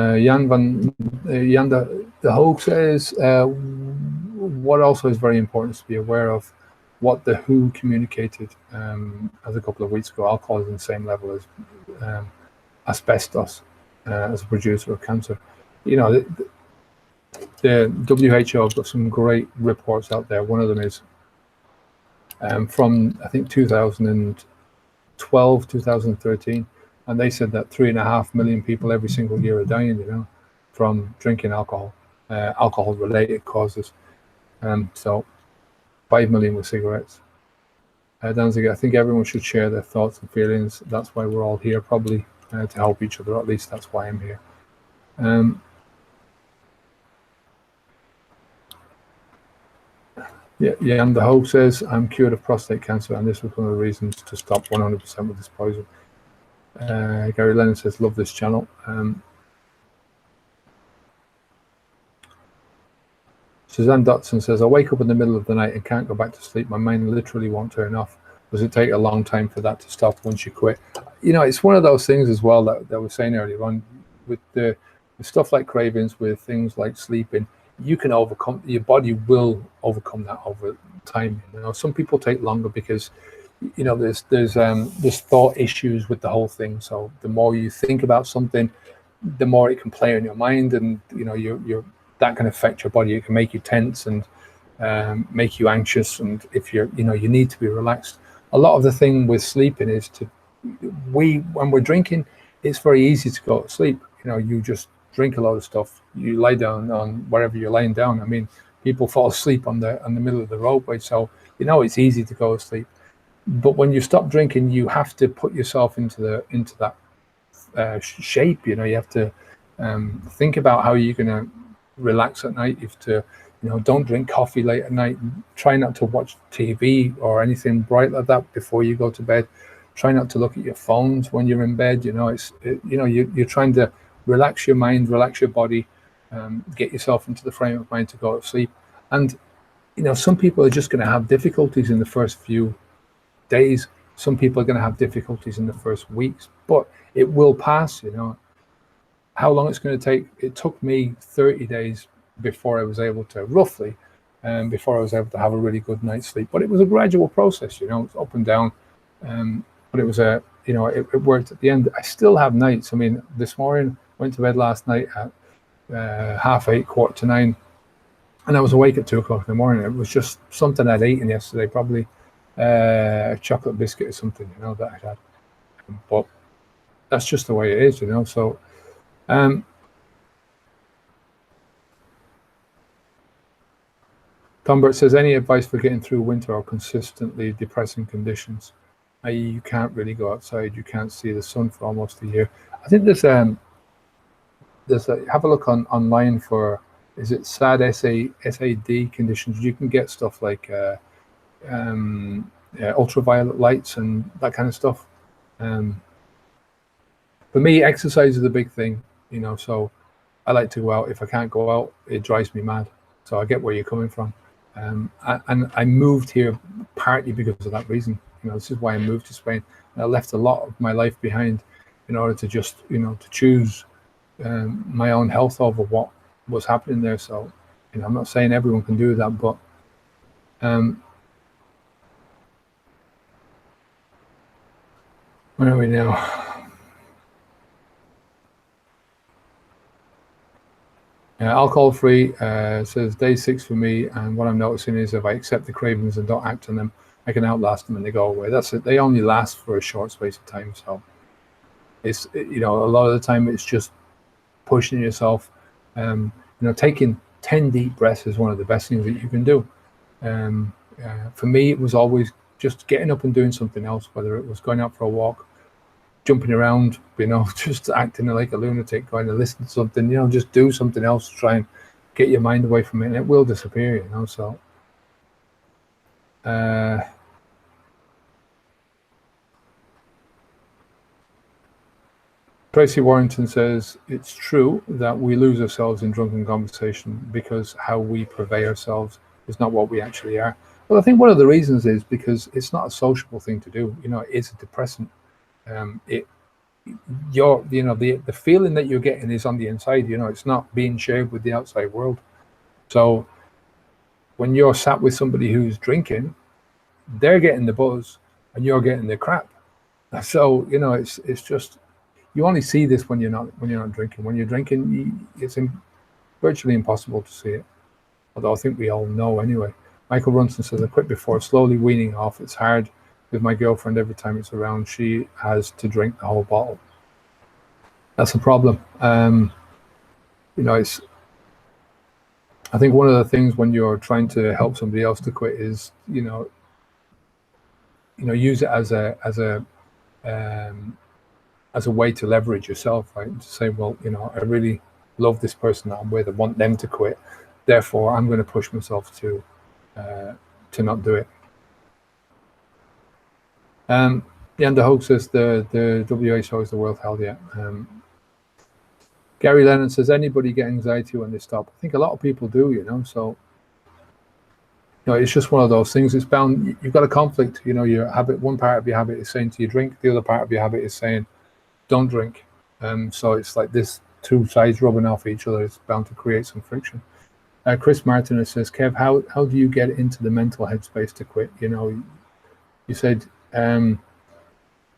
Hoog says, what also is very important is to be aware of what the WHO communicated as a couple of weeks ago. Alcohol is in the same level as asbestos as a producer of cancer. The WHO have got some great reports out there. One of them is from, I think, 2012, 2013, and they said that 3.5 million people every single year are dying, from drinking alcohol, alcohol-related causes. So 5 million with cigarettes. Danzig, I think everyone should share their thoughts and feelings. That's why we're all here, probably to help each other. At least that's why I'm here. And the Hope says, I'm cured of prostate cancer, and this was one of the reasons to stop 100% with this poison. Gary Lennon says, love this channel. Suzanne Dotson says, I wake up in the middle of the night and can't go back to sleep. My mind literally won't turn off. Does it take a long time for that to stop once you quit? It's one of those things as well that I was saying earlier on with stuff like cravings, with things like sleeping. You can overcome, your body will overcome that over time. Some people take longer because, there's thought issues with the whole thing. So the more you think about something, the more it can play in your mind, and that can affect your body. It can make you tense and make you anxious. And if you need to be relaxed. A lot of the thing with sleeping is when we're drinking, it's very easy to go to sleep. You just drink a lot of stuff. You lie down on wherever you're laying down. I mean, people fall asleep on the middle of the roadway, so it's easy to go to sleep. But when you stop drinking, you have to put yourself into that shape. You have to think about how you're going to relax at night. You have to don't drink coffee late at night. Try not to watch TV or anything bright like that before you go to bed. Try not to look at your phones when you're in bed. You're trying to relax your mind, relax your body, get yourself into the frame of mind to go to sleep. And some people are just going to have difficulties in the first few days. Some people are going to have difficulties in the first weeks, but it will pass. How long it's going to take? It took me 30 days before I was able to, roughly, before I was able to have a really good night's sleep. But it was a gradual process, it's up and down. But it was it worked at the end. I still have nights. I mean, this morning, went to bed last night at 8:30, 8:45, and I was awake at 2:00 in the morning. It was just something I'd eaten yesterday, probably a chocolate biscuit or something, that I'd had. But that's just the way it is, So, Tombert says, any advice for getting through winter or consistently depressing conditions? I.e., you can't really go outside, you can't see the sun for almost a year. I think there's have a look online for, is it SAD conditions? You can get stuff like ultraviolet lights and that kind of stuff. For me, exercise is a big thing, so I like to go out. If I can't go out, it drives me mad. So I get where you're coming from. And I moved here partly because of that reason. This is why I moved to Spain. And I left a lot of my life behind in order to just, to choose my own health over what was happening there. So, I'm not saying everyone can do that, but where are we now? Alcohol-free says day 6 for me, and what I'm noticing is if I accept the cravings and don't act on them, I can outlast them and they go away. That's it. They only last for a short space of time. So it's, a lot of the time it's just pushing yourself. Taking 10 deep breaths is one of the best things that you can do. For me, it was always just getting up and doing something else, whether it was going out for a walk, jumping around, just acting like a lunatic, going to listen to something, just do something else to try and get your mind away from it, and it will disappear, so. Tracy Warrington says, it's true that we lose ourselves in drunken conversation because how we purvey ourselves is not what we actually are. Well, I think one of the reasons is because it's not a sociable thing to do. It is a depressant. The feeling that you're getting is on the inside. It's not being shared with the outside world. So when you're sat with somebody who's drinking, they're getting the buzz and you're getting the crap. So it's just, you only see this when you're not drinking. When you're drinking, it's virtually impossible to see it. Although I think we all know anyway. Michael Runson says, I quit before, slowly weaning off. It's hard with my girlfriend. Every time it's around, she has to drink the whole bottle. That's a problem. It's, I think one of the things when you're trying to help somebody else to quit is, use it as a way to leverage yourself, right? To say, well, I really love this person that I'm with. I want them to quit. Therefore, I'm going to push myself to not do it. And the hoax says the WHO is the World Health. Yeah. Gary Lennon says, anybody get anxiety when they stop? I think a lot of people do, so it's just one of those things. It's bound, you've got a conflict, your habit, one part of your habit is saying to you drink, the other part of your habit is saying don't drink. So it's like this two sides rubbing off each other. It's bound to create some friction. Chris Martinez says, Kev, how do you get into the mental headspace to quit? You said you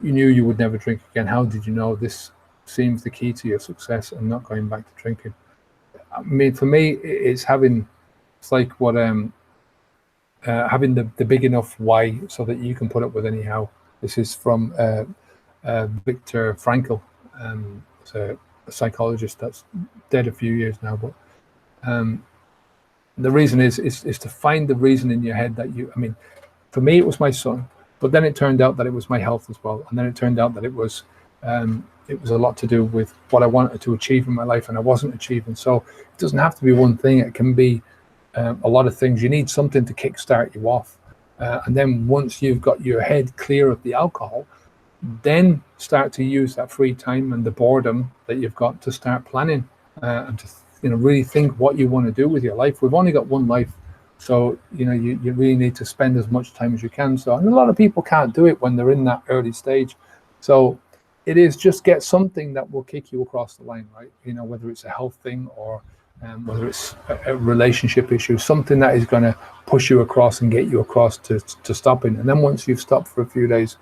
knew you would never drink again. How did you know? This seems the key to your success and not going back to drinking. I mean, for me, it's like what having the big enough why so that you can put up with anyhow. This is from Viktor Frankl, a psychologist that's dead a few years now, but the reason is to find the reason in your head that for me it was my son, but then it turned out that it was my health as well, and then it turned out that it was a lot to do with what I wanted to achieve in my life and I wasn't achieving. So it doesn't have to be one thing. It can be a lot of things. You need something to kickstart you off. And then once you've got your head clear of the alcohol, then start to use that free time and the boredom that you've got to start planning and to really think what you want to do with your life. We've only got one life, so you really need to spend as much time as you can. So, and a lot of people can't do it when they're in that early stage. So it is just get something that will kick you across the line, right? Whether it's a health thing or whether it's a relationship issue, something that is going to push you across and get you across to stopping. And then once you've stopped for a few days,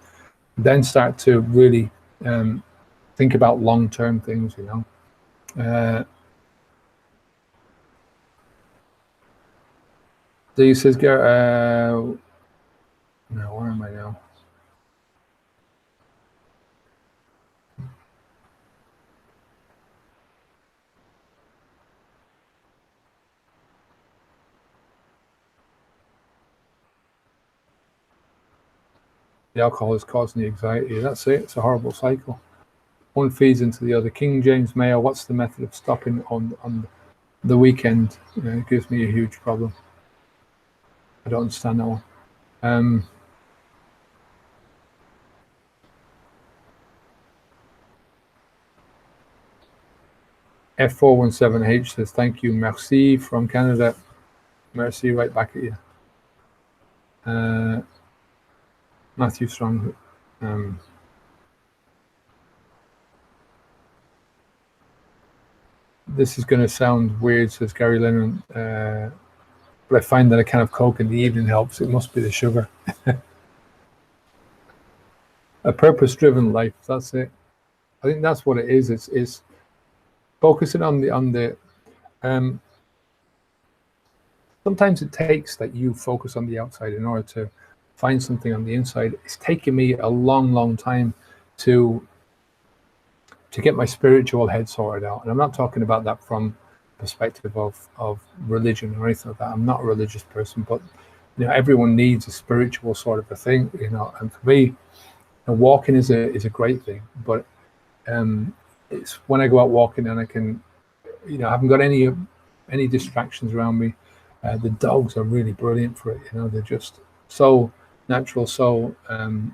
then start to really think about long-term things, Dee says, no, where am I now? The alcohol is causing the anxiety. That's it. It's a horrible cycle. One feeds into the other. King James Mayo, what's the method of stopping on the weekend? It gives me a huge problem. I don't understand that one. F417H says, thank you, merci from Canada. Merci, right back at you. Matthew Strong. This is going to sound weird, says Gary Lennon, but I find that a can of Coke in the evening helps. It must be the sugar. A purpose-driven life, that's it. I think that's what it is. It's focusing on the sometimes it takes that you focus on the outside in order to find something on the inside. It's taken me a long time to get my spiritual head sorted out. And I'm not talking about that from perspective of religion or anything like that. I'm not a religious person, but everyone needs a spiritual sort of a thing, and for me, walking is a great thing, but it's when I go out walking and I can, I haven't got any distractions around me. The dogs are really brilliant for it. They're just so natural, so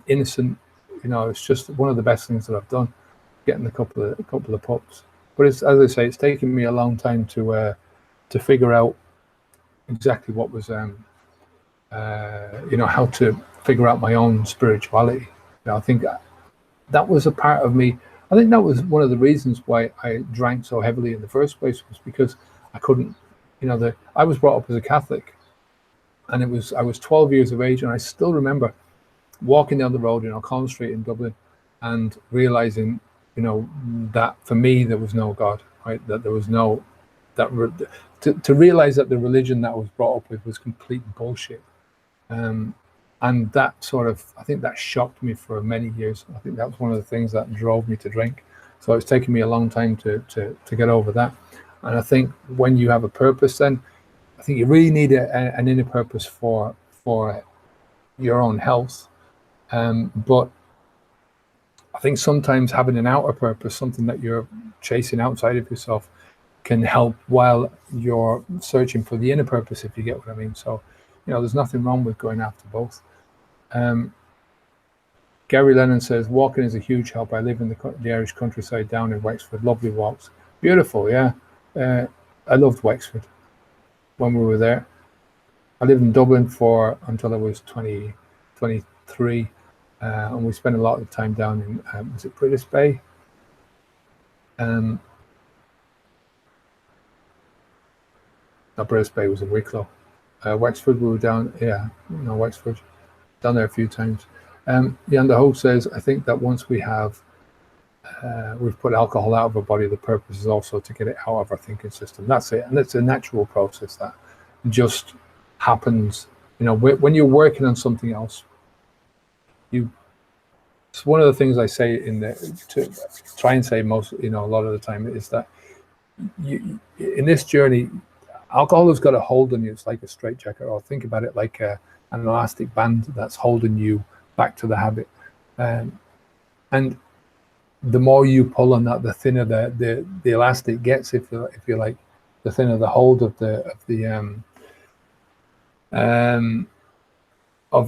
innocent. It's just one of the best things that I've done, getting a couple of pups. But it's, as I say, it's taken me a long time to figure out exactly what was how to figure out my own spirituality. I think that was a part of me. I think that was one of the reasons why I drank so heavily in the first place, was because I couldn't, I was brought up as a Catholic, and I was 12 years of age, and I still remember walking down the road, Collins Street in Dublin, and realizing, that for me there was no God, right? That there was no, to realize that the religion that I was brought up with was complete bullshit. And that I think that shocked me for many years. I think that was one of the things that drove me to drink. So it's taken me a long time to get over that. And I think when you have a purpose, then I think you really need an inner purpose for your own health. But I think sometimes having an outer purpose, something that you're chasing outside of yourself, can help while you're searching for the inner purpose, if you get what I mean. So, there's nothing wrong with going after both. Gary Lennon says, walking is a huge help. I live in the Irish countryside down in Wexford. Lovely walks. Beautiful, yeah. I loved Wexford when we were there. I lived in Dublin until I was 23, and we spent a lot of time down in, was it British Bay? Not British Bay, was in Wicklow. Wexford, we were down, Wexford, down there a few times. Yanda Ho says, I think that once we've put alcohol out of our body, the purpose is also to get it out of our thinking system. That's it. And it's a natural process that just happens. When you're working on something else, it's one of the things I say to try and say most, a lot of the time, is that in this journey, alcohol has got a hold on you. It's like a straitjacket, or think about it like an elastic band that's holding you back to the habit. And the more you pull on that, the thinner the elastic gets, if you like, the thinner the hold of the of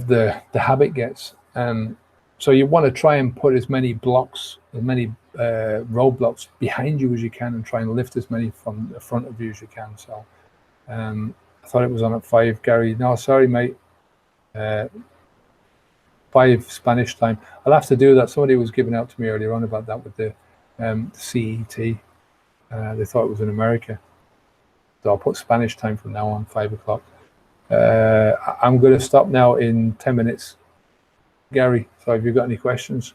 the habit gets. So you want to try and put as many blocks, as many roadblocks behind you as you can, and try and lift as many from the front of you as you can. So I thought it was on at 5, Gary. No, sorry, mate. 5 Spanish time. I'll have to do that. Somebody was giving out to me earlier on about that with the CET. They thought it was in America. So I'll put Spanish time from now on, 5 o'clock. I'm going to stop now in 10 minutes, Gary. So have you got any questions?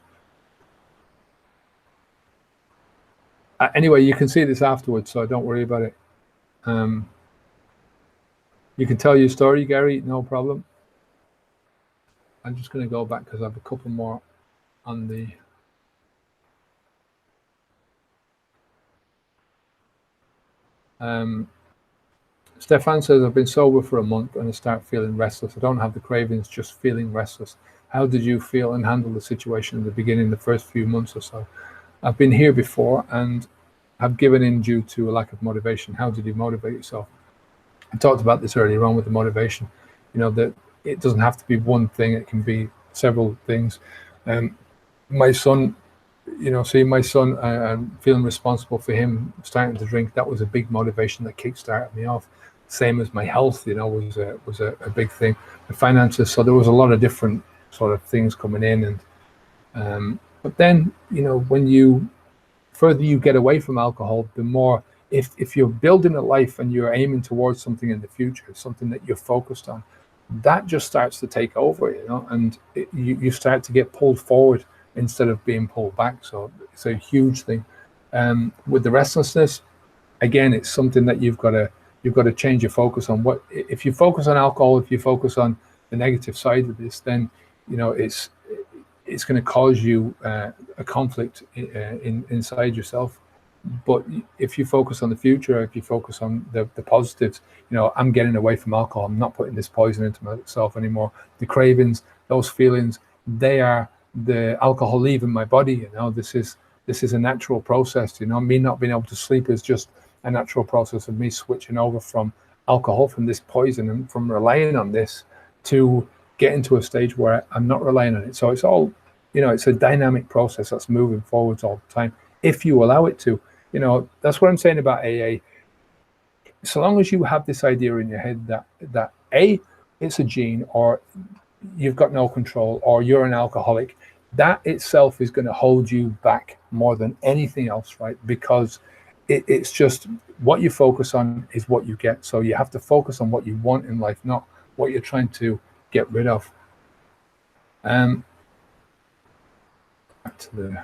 Anyway, you can see this afterwards, so don't worry about it. You can tell your story, Gary, no problem. I'm just going to go back because I have a couple more on the... Stefan says, I've been sober for a month and I start feeling restless. I don't have the cravings, just feeling restless. How did you feel and handle the situation in the beginning, the first few months or so? I've been here before and have given in due to a lack of motivation. How did you motivate yourself? I talked about this earlier on with the motivation. You know, that it doesn't have to be one thing. It can be several things. My son, you know, seeing my son and feeling responsible for him starting to drink, that was a big motivation that kickstarted me off. Same as my health, you know, was a big thing. The finances, so there was a lot of different sort of things coming in, and but then, you know, when you further you get away from alcohol, the more, if you're building a life and you're aiming towards something in the future, something that you're focused on, that just starts to take over, you know, and you start to get pulled forward instead of being pulled back. So it's a huge thing. With the restlessness, again, it's something that you've got to change your focus on. What if you focus on alcohol? If you focus on the negative side of this, then you know it's going to cause you a conflict inside yourself. But if you focus on the future, if you focus on the positives, you know, I'm getting away from alcohol. I'm not putting this poison into myself anymore. The cravings, those feelings, they are the alcohol leaving my body. You know, this is a natural process. You know, me not being able to sleep is just a natural process of me switching over from alcohol, from this poison, and from relying on this to getting to a stage where I'm not relying on it. So it's all, you know, it's a dynamic process that's moving forwards all the time if you allow it to. You know, that's what I'm saying about AA. So long as you have this idea in your head that A, it's a gene, or you've got no control, or you're an alcoholic, that itself is going to hold you back more than anything else, right? Because it's just what you focus on is what you get. So you have to focus on what you want in life, not what you're trying to get rid of. Back to the...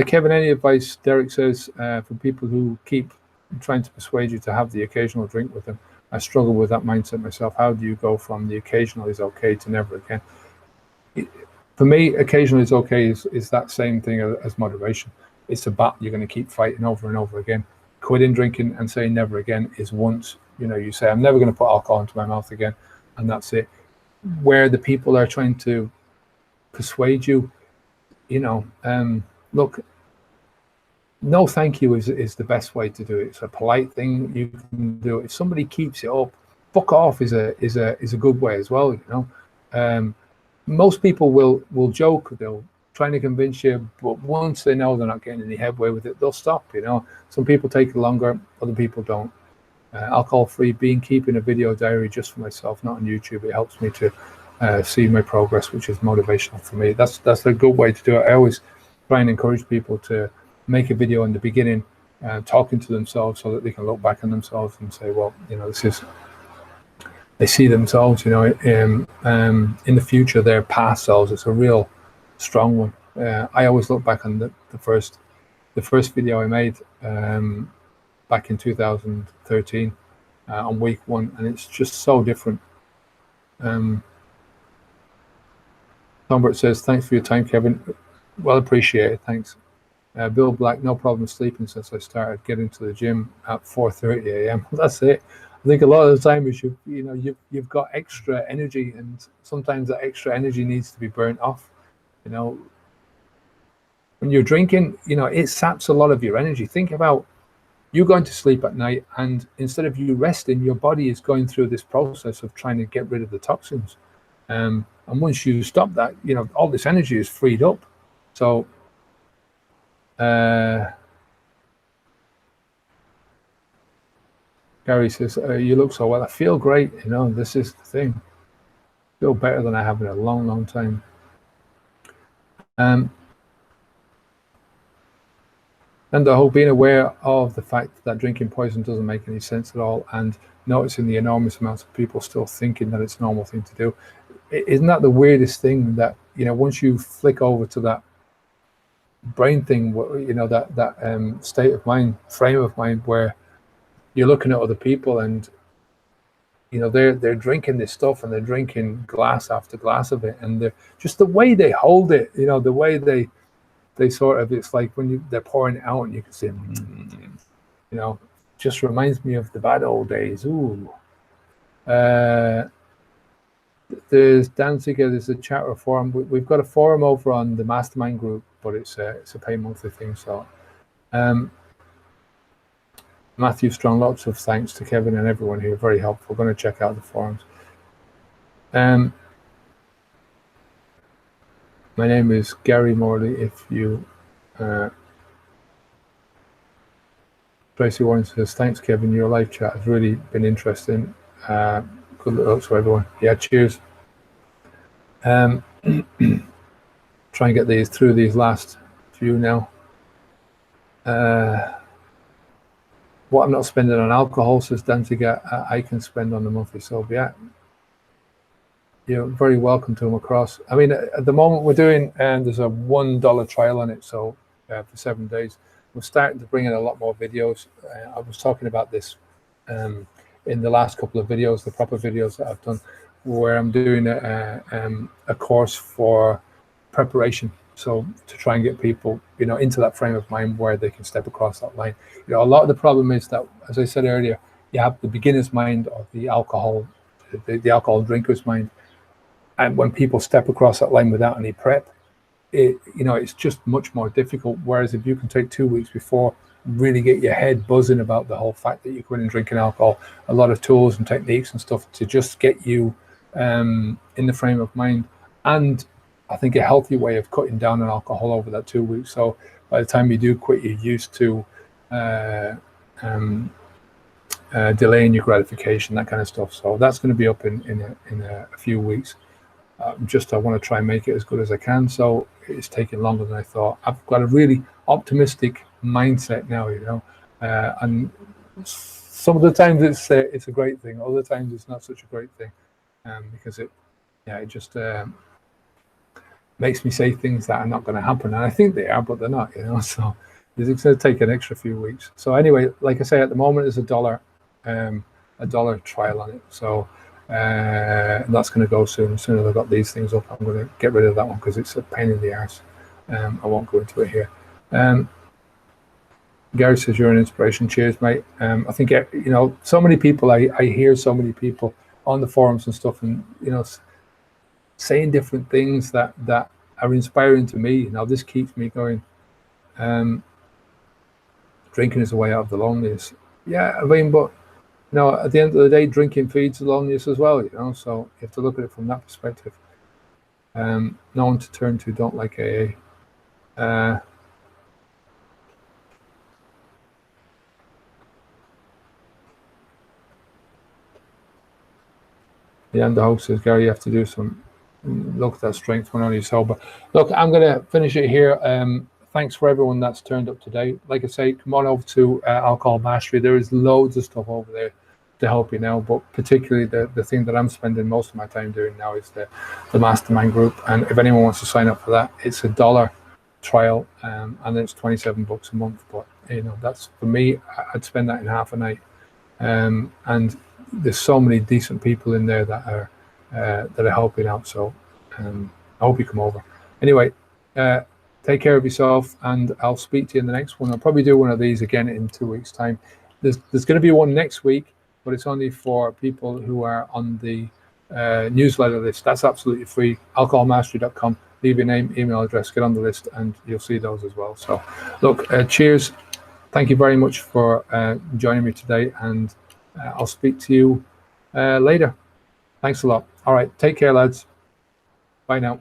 Kevin, any advice, Derek says, for people who keep trying to persuade you to have the occasional drink with them? I struggle with that mindset myself. How do you go from the occasional is okay to never again? For me, occasional is okay is that same thing as moderation. It's a battle you're going to keep fighting over and over again. Quitting drinking and saying never again is once, you know, you say, I'm never going to put alcohol into my mouth again, and that's it. Where the people are trying to persuade you, you know, look, no thank you is the best way to do it. It's a polite thing you can do. If somebody keeps it up, fuck off is a good way as well, you know. Most people will joke, they'll try to convince you, but once they know they're not getting any headway with it, they'll stop, you know. Some people take it longer, other people don't. Alcohol-free, keeping a video diary just for myself, not on YouTube. It helps me to see my progress, which is motivational for me. That's a good way to do it. I always try and encourage people to make a video in the beginning, talking to themselves, so that they can look back on themselves and say, well, you know, they see themselves, you know, in the future, their past selves. It's a real strong one. I always look back on the first video I made back in 2013 on week 1, and it's just so different. Tombert says, thanks for your time, Kevin. Well appreciated, thanks. Bill Black, no problem sleeping since I started getting to the gym at 4:30 a.m. That's it. I think a lot of the time is you've got extra energy, and sometimes that extra energy needs to be burnt off. You know, When you're drinking, it saps a lot of your energy. Think about you going to sleep at night, and instead of you resting, your body is going through this process of trying to get rid of the toxins. And once you stop that, all this energy is freed up. So Gary says, you look so well. I feel great. This is the thing. I feel better than I have in a long, long time. And the whole being aware of the fact that drinking poison doesn't make any sense at all, and noticing the enormous amounts of people still thinking that it's a normal thing to do. Isn't that the weirdest thing, that once you flick over to that brain thing, that state of mind, frame of mind, where you're looking at other people and they're drinking this stuff, and they're drinking glass after glass of it, and they're just the way they hold it, the way they sort of, it's like when they're pouring it out and you can see just reminds me of the bad old days. Ooh. There's Danziger, there's a chat or forum. We've got a forum over on the mastermind group, but it's a pay monthly thing. So Matthew Strong, lots of thanks to Kevin and everyone here, very helpful. Going to check out the forums. My name is Gary Morley. If you Tracy Warren says, thanks Kevin, your live chat has really been interesting. Good luck to everyone. Yeah, cheers. Try and get these through these last few now. What I'm not spending on alcohol, says Danziger, I can spend on the monthly sub. Yeah, you're very welcome to them across. I mean, at the moment we're doing, and there's a $1 trial on it, so for 7 days. We're starting to bring in a lot more videos. I was talking about this in the last couple of videos, the proper videos that I've done, where I'm doing a course for preparation. So to try and get people, into that frame of mind where they can step across that line. A lot of the problem is that, as I said earlier, you have the beginner's mind or the alcohol drinker's mind. And when people step across that line without any prep, it's just much more difficult. Whereas if you can take 2 weeks before, really get your head buzzing about the whole fact that you're going and drinking alcohol, a lot of tools and techniques and stuff to just get you in the frame of mind. And I think a healthy way of cutting down on alcohol over that 2 weeks. So by the time you do quit, you're used to delaying your gratification, that kind of stuff. So that's going to be up in a few weeks. I want to try and make it as good as I can. So it's taking longer than I thought. I've got a really optimistic mindset now, and some of the times it's a great thing. Other times it's not such a great thing, because it just makes me say things that are not going to happen, and I think they are, but they're not. So it's going to take an extra few weeks. So anyway, like I say, at the moment there's a dollar trial on it. So. And that's going to go soon. As soon as I've got these things up, I'm going to get rid of that one because it's a pain in the arse. I won't go into it here. Gary says, you're an inspiration. Cheers, mate. I think, so many people, I hear so many people on the forums and stuff, and, saying different things that are inspiring to me. This keeps me going. Drinking is a way out of the loneliness. Yeah, I mean, but at the end of the day, drinking feeds the loneliness as well, so you have to look at it from that perspective. No one to turn to, don't like AA. The host says, Gary, you have to do some look at that strength when only sober. Look, I'm going to finish it here. Thanks for everyone that's turned up today. Like I say, come on over to Alcohol Mastery. There is loads of stuff over there to help you now, but particularly the thing that I'm spending most of my time doing now is the mastermind group. And if anyone wants to sign up for that, it's $1 trial, and then it's $27 a month. But that's, for me, I'd spend that in half a night. And there's so many decent people in there that are helping out. So I hope you come over. Anyway, take care of yourself, and I'll speak to you in the next one. I'll probably do one of these again in 2 weeks' time. There's going to be one next week, but it's only for people who are on the newsletter list. That's absolutely free. Alcoholmastery.com. leave your name, email address, get on the list, and you'll see those as well. So look, cheers. Thank you very much for joining me today, and I'll speak to you later. Thanks a lot. All right, take care, lads. Bye now.